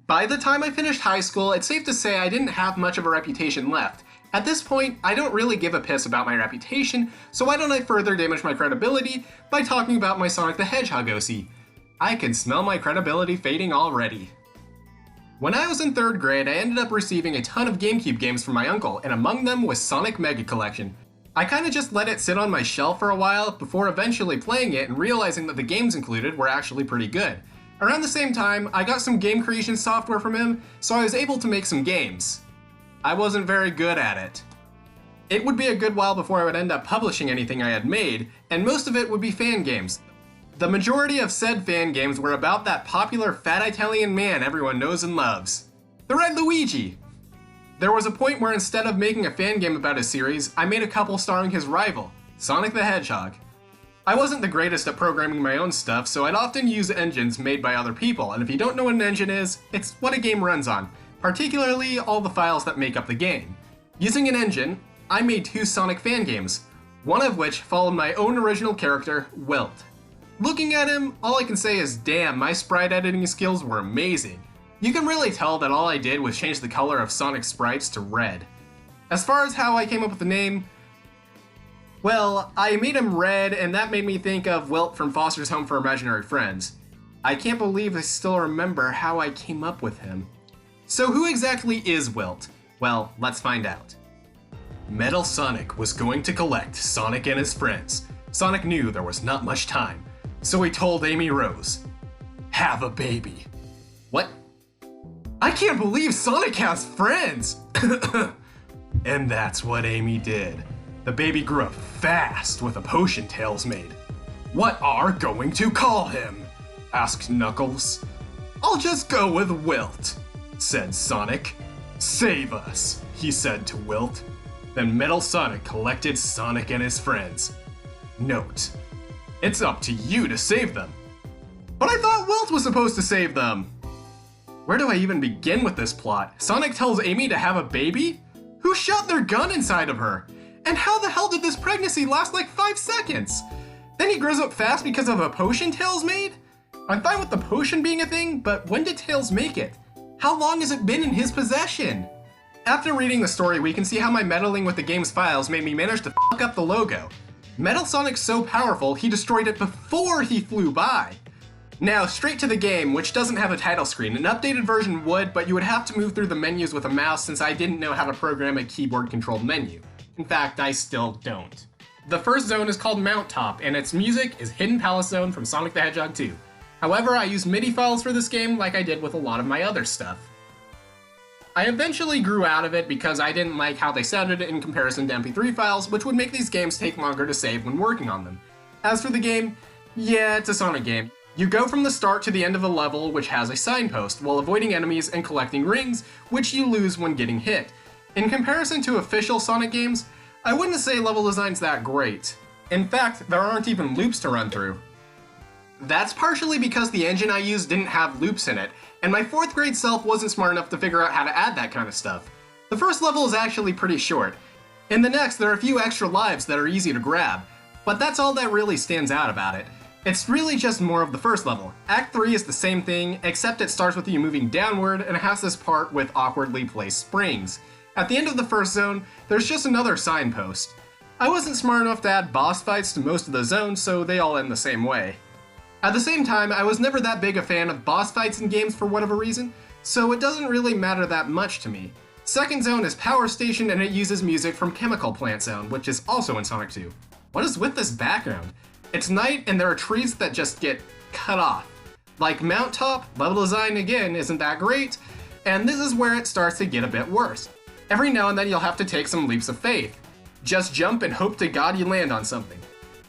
By the time I finished high school, it's safe to say I didn't have much of a reputation left. At this point, I don't really give a piss about my reputation, so why don't I further damage my credibility by talking about my Sonic the Hedgehog OC? I can smell my credibility fading already. When I was in 3rd grade, I ended up receiving a ton of GameCube games from my uncle, and among them was Sonic Mega Collection. I kinda just let it sit on my shelf for a while before eventually playing it and realizing that the games included were actually pretty good. Around the same time, I got some game creation software from him, so I was able to make some games. I wasn't very good at it. It would be a good while before I would end up publishing anything I had made, and most of it would be fan games. The majority of said fan games were about that popular fat Italian man everyone knows and loves, the Red Luigi. There was a point where instead of making a fan game about a series, I made a couple starring his rival, Sonic the Hedgehog. I wasn't the greatest at programming my own stuff, so I'd often use engines made by other people, and if you don't know what an engine is, it's what a game runs on, particularly all the files that make up the game. Using an engine, I made 2 Sonic fan games, one of which followed my own original character, Wilt. Looking at him, all I can say is damn, my sprite editing skills were amazing. You can really tell that all I did was change the color of Sonic's sprites to red. As far as how I came up with the name, well, I made him red and that made me think of Wilt from Foster's Home for Imaginary Friends. I can't believe I still remember how I came up with him. So who exactly is Wilt? Well, let's find out. Metal Sonic was going to collect Sonic and his friends. Sonic knew there was not much time, so he told Amy Rose, "Have a baby." What? I can't believe Sonic has friends! And that's what Amy did. The baby grew up fast with a potion Tails made. "What are going to call him?" asked Knuckles. "I'll just go with Wilt," said Sonic. "Save us," he said to Wilt. Then Metal Sonic collected Sonic and his friends. Note: it's up to you to save them. But I thought Wilt was supposed to save them. Where do I even begin with this plot? Sonic tells Amy to have a baby? Who shot their gun inside of her? And how the hell did this pregnancy last like 5 seconds? Then he grows up fast because of a potion Tails made? I'm fine with the potion being a thing, but when did Tails make it? How long has it been in his possession? After reading the story, we can see how my meddling with the game's files made me manage to fuck up the logo. Metal Sonic's so powerful, he destroyed it before he flew by. Now, straight to the game, which doesn't have a title screen. An updated version would, but you would have to move through the menus with a mouse since I didn't know how to program a keyboard-controlled menu. In fact, I still don't. The first zone is called Mount Top, and its music is Hidden Palace Zone from Sonic the Hedgehog 2. However, I use MIDI files for this game like I did with a lot of my other stuff. I eventually grew out of it because I didn't like how they sounded in comparison to MP3 files, which would make these games take longer to save when working on them. As for the game, yeah, it's a Sonic game. You go from the start to the end of a level which has a signpost, while avoiding enemies and collecting rings, which you lose when getting hit. In comparison to official Sonic games, I wouldn't say level design's that great. In fact, there aren't even loops to run through. That's partially because the engine I used didn't have loops in it, and my 4th grade self wasn't smart enough to figure out how to add that kind of stuff. The first level is actually pretty short. In the next, there are a few extra lives that are easy to grab, but that's all that really stands out about it. It's really just more of the first level. Act 3 is the same thing, except it starts with you moving downward and it has this part with awkwardly placed springs. At the end of the first zone, there's just another signpost. I wasn't smart enough to add boss fights to most of the zones, so they all end the same way. At the same time, I was never that big a fan of boss fights in games for whatever reason, so it doesn't really matter that much to me. Second zone is Power Station and it uses music from Chemical Plant Zone, which is also in Sonic 2. What is with this background? It's night and there are trees that just get cut off. Like Mount Top, level design again isn't that great, and this is where it starts to get a bit worse. Every now and then you'll have to take some leaps of faith. Just jump and hope to God you land on something.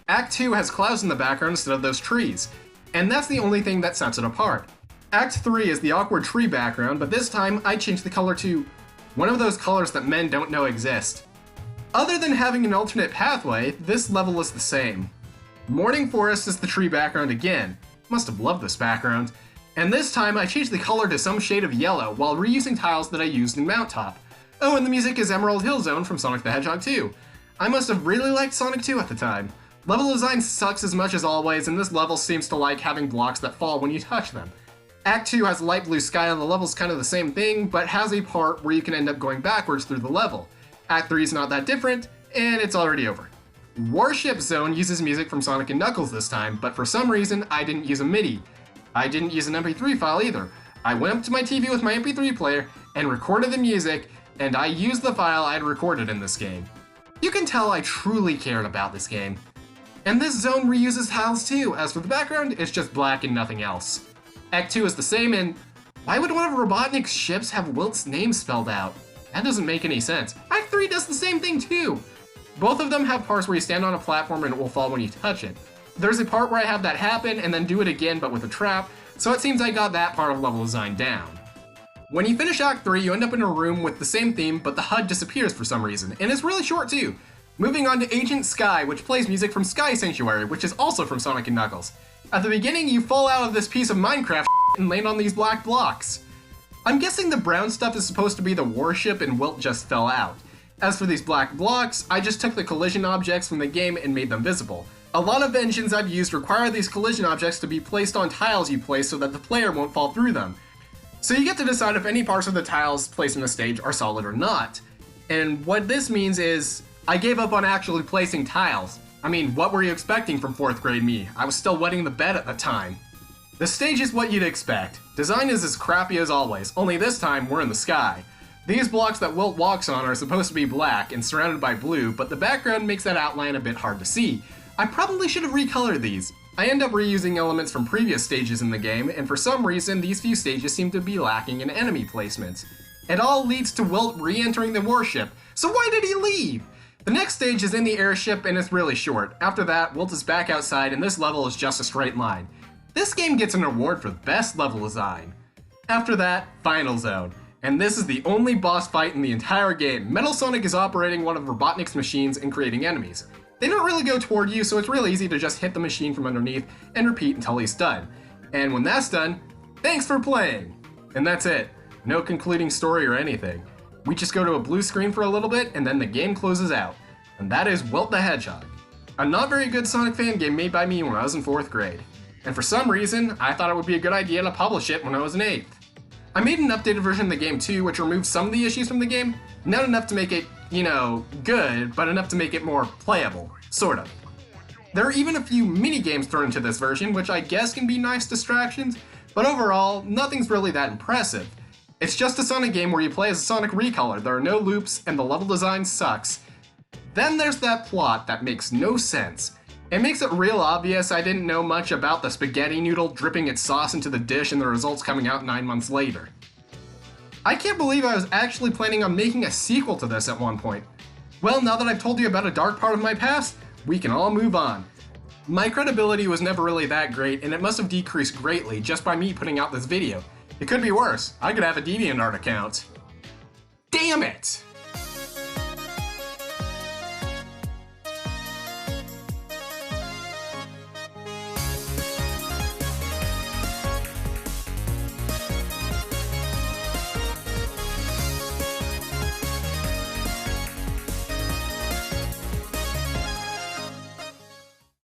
Act 2 has clouds in the background instead of those trees, and that's the only thing that sets it apart. Act 3 is the awkward tree background, but this time I changed the color to one of those colors that men don't know exist. Other than having an alternate pathway, this level is the same. Morning Forest is the tree background again. Must have loved this background. And this time I changed the color to some shade of yellow while reusing tiles that I used in Mount Top. Oh, and the music is Emerald Hill Zone from Sonic the Hedgehog 2. I must have really liked Sonic 2 at the time. Level design sucks as much as always, and this level seems to like having blocks that fall when you touch them. Act 2 has a light blue sky and the level's kind of the same thing, but has a part where you can end up going backwards through the level. Act 3 is not that different, and it's already over. Warship Zone uses music from Sonic & Knuckles this time, but for some reason I didn't use a MIDI. I didn't use an MP3 file either. I went up to my TV with my MP3 player and recorded the music, and I used the file I had recorded in this game. You can tell I truly cared about this game. And this zone reuses tiles too. As for the background, it's just black and nothing else. Act 2 is the same, and why would one of Robotnik's ships have Wilt's name spelled out? That doesn't make any sense. Act 3 does the same thing too. Both of them have parts where you stand on a platform and it will fall when you touch it. There's a part where I have that happen and then do it again but with a trap, so it seems I got that part of level design down. When you finish Act 3, you end up in a room with the same theme, but the HUD disappears for some reason, and it's really short too. Moving on to Agent Sky, which plays music from Sky Sanctuary, which is also from Sonic & Knuckles. At the beginning, you fall out of this piece of Minecraft and land on these black blocks. I'm guessing the brown stuff is supposed to be the warship and Wilt just fell out. As for these black blocks, I just took the collision objects from the game and made them visible. A lot of engines I've used require these collision objects to be placed on tiles you place so that the player won't fall through them. So you get to decide if any parts of the tiles placed in the stage are solid or not. And what this means is, I gave up on actually placing tiles. I mean, what were you expecting from 4th grade me? I was still wetting the bed at the time. The stage is what you'd expect. Design is as crappy as always, only this time we're in the sky. These blocks that Wilt walks on are supposed to be black and surrounded by blue, but the background makes that outline a bit hard to see. I probably should have recolored these. I end up reusing elements from previous stages in the game, and for some reason these few stages seem to be lacking in enemy placements. It all leads to Wilt re-entering the warship, so why did he leave? The next stage is in the airship and it's really short. After that, Wilt is back outside and this level is just a straight line. This game gets an award for best level design. After that, Final Zone. And this is the only boss fight in the entire game. Metal Sonic is operating one of Robotnik's machines and creating enemies. They don't really go toward you, so it's really easy to just hit the machine from underneath and repeat until he's done. And when that's done, thanks for playing! And that's it. No concluding story or anything. We just go to a blue screen for a little bit and then the game closes out. And that is Wilt the Hedgehog. A not very good Sonic fan game made by me when I was in 4th grade. And for some reason, I thought it would be a good idea to publish it when I was in 8th. I made an updated version of the game too, which removed some of the issues from the game. Not enough to make it, good, but enough to make it more playable. Sort of. There are even a few mini-games thrown into this version, which I guess can be nice distractions, but overall, nothing's really that impressive. It's just a Sonic game where you play as a Sonic recolor, there are no loops, and the level design sucks. Then there's that plot that makes no sense. It makes it real obvious I didn't know much about the spaghetti noodle dripping its sauce into the dish and the results coming out 9 months later. I can't believe I was actually planning on making a sequel to this at one point. Well, now that I've told you about a dark part of my past, we can all move on. My credibility was never really that great, and it must have decreased greatly just by me putting out this video. It could be worse. I could have a DeviantArt account. Damn it!